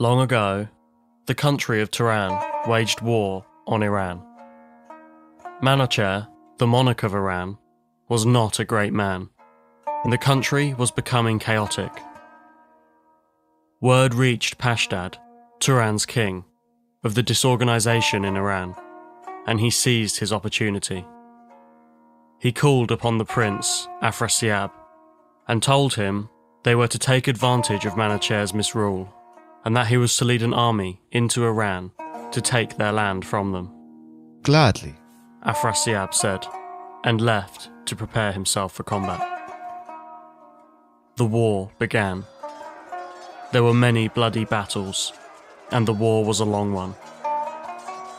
Long ago, the country of Turan waged war on Iran. Manouchehr, the monarch of Iran, was not a great man, and the country was becoming chaotic. Word reached Pashdad, Turan's king, of the disorganization in Iran, and he seized his opportunity. He called upon the prince, Afrasiab, and told him they were to take advantage of Manouchehr's misrule, and that he was to lead an army into Iran to take their land from them. Gladly, Afrasiab said, and left to prepare himself for combat. The war began. There were many bloody battles, and the war was a long one.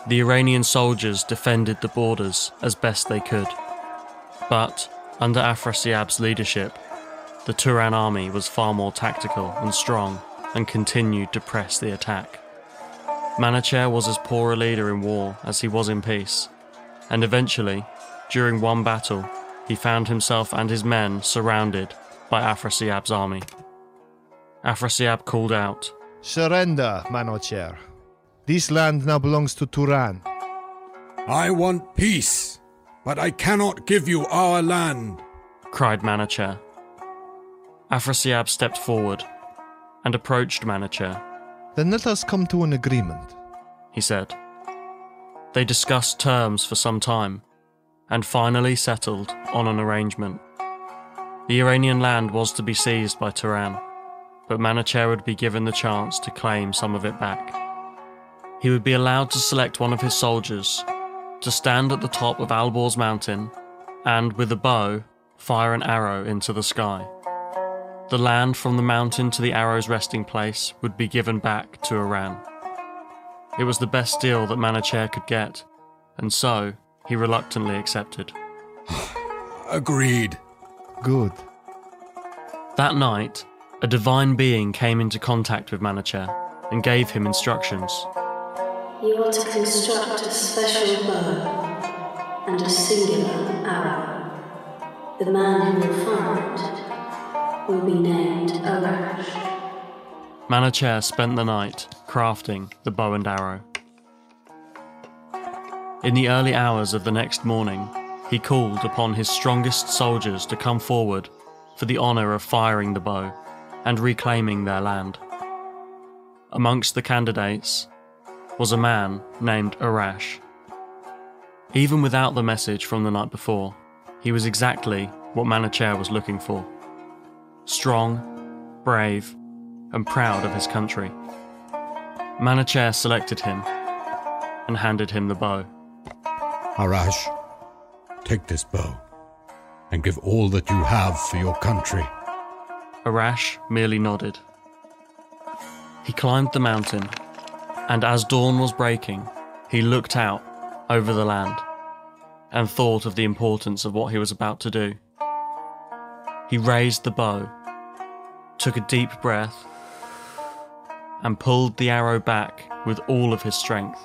The Iranian soldiers defended the borders as best they could, but under Afrasiab's leadership, the Turan army was far more tactical and strong and continued to press the attack. Manouchehr was as poor a leader in war as he was in peace, and eventually, during one battle, he found himself and his men surrounded by Afrasiab's army. Afrasiab called out, "Surrender, Manouchehr. This land now belongs to Turan." "I want peace, but I cannot give you our land," cried Manouchehr. Afrasiab stepped forward and approached Manouchehr. "Then let us come to an agreement," he said. They discussed terms for some time and finally settled on an arrangement. The Iranian land was to be seized by Turan, but Manouchehr would be given the chance to claim some of it back. He would be allowed to select one of his soldiers to stand at the top of Alborz mountain and, with a bow, fire an arrow into the sky. The land from the mountain to the arrow's resting place would be given back to Iran. It was the best deal that Manouchehr could get, and so he reluctantly accepted. Agreed. Good. That night, a divine being came into contact with Manouchehr and gave him instructions. You are to construct a special bow and a singular arrow. The man who will fire it will be named Arash. Manouchehr spent the night crafting the bow and arrow. In the early hours of the next morning, he called upon his strongest soldiers to come forward for the honour of firing the bow and reclaiming their land. Amongst the candidates was a man named Arash. Even without the message from the night before, he was exactly what Manouchehr was looking for. Strong, brave, and proud of his country. Manouchehr selected him and handed him the bow. Arash, take this bow and give all that you have for your country. Arash merely nodded. He climbed the mountain, and as dawn was breaking, he looked out over the land and thought of the importance of what he was about to do. He raised the bow, took a deep breath, and pulled the arrow back with all of his strength.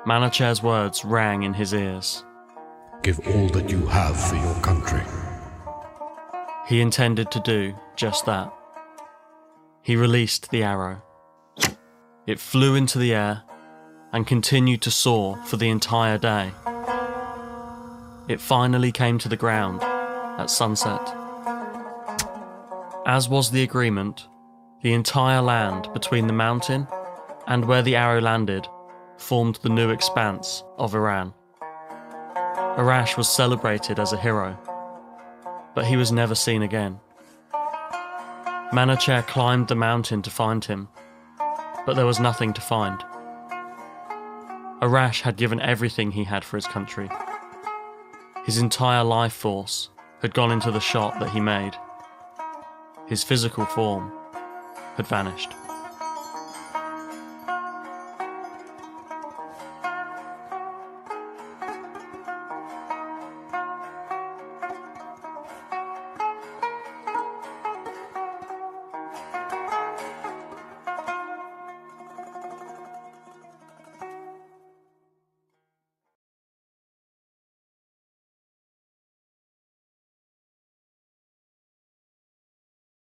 Manouchehr's words rang in his ears. Give all that you have for your country. He intended to do just that. He released the arrow. It flew into the air and continued to soar for the entire day. It finally came to the ground at sunset. As was the agreement, the entire land between the mountain and where the arrow landed formed the new expanse of Iran. Arash was celebrated as a hero, but he was never seen again. Manouchehr climbed the mountain to find him, but there was nothing to find. Arash had given everything he had for his country. His entire life force had gone into the shot that he made. His physical form had vanished.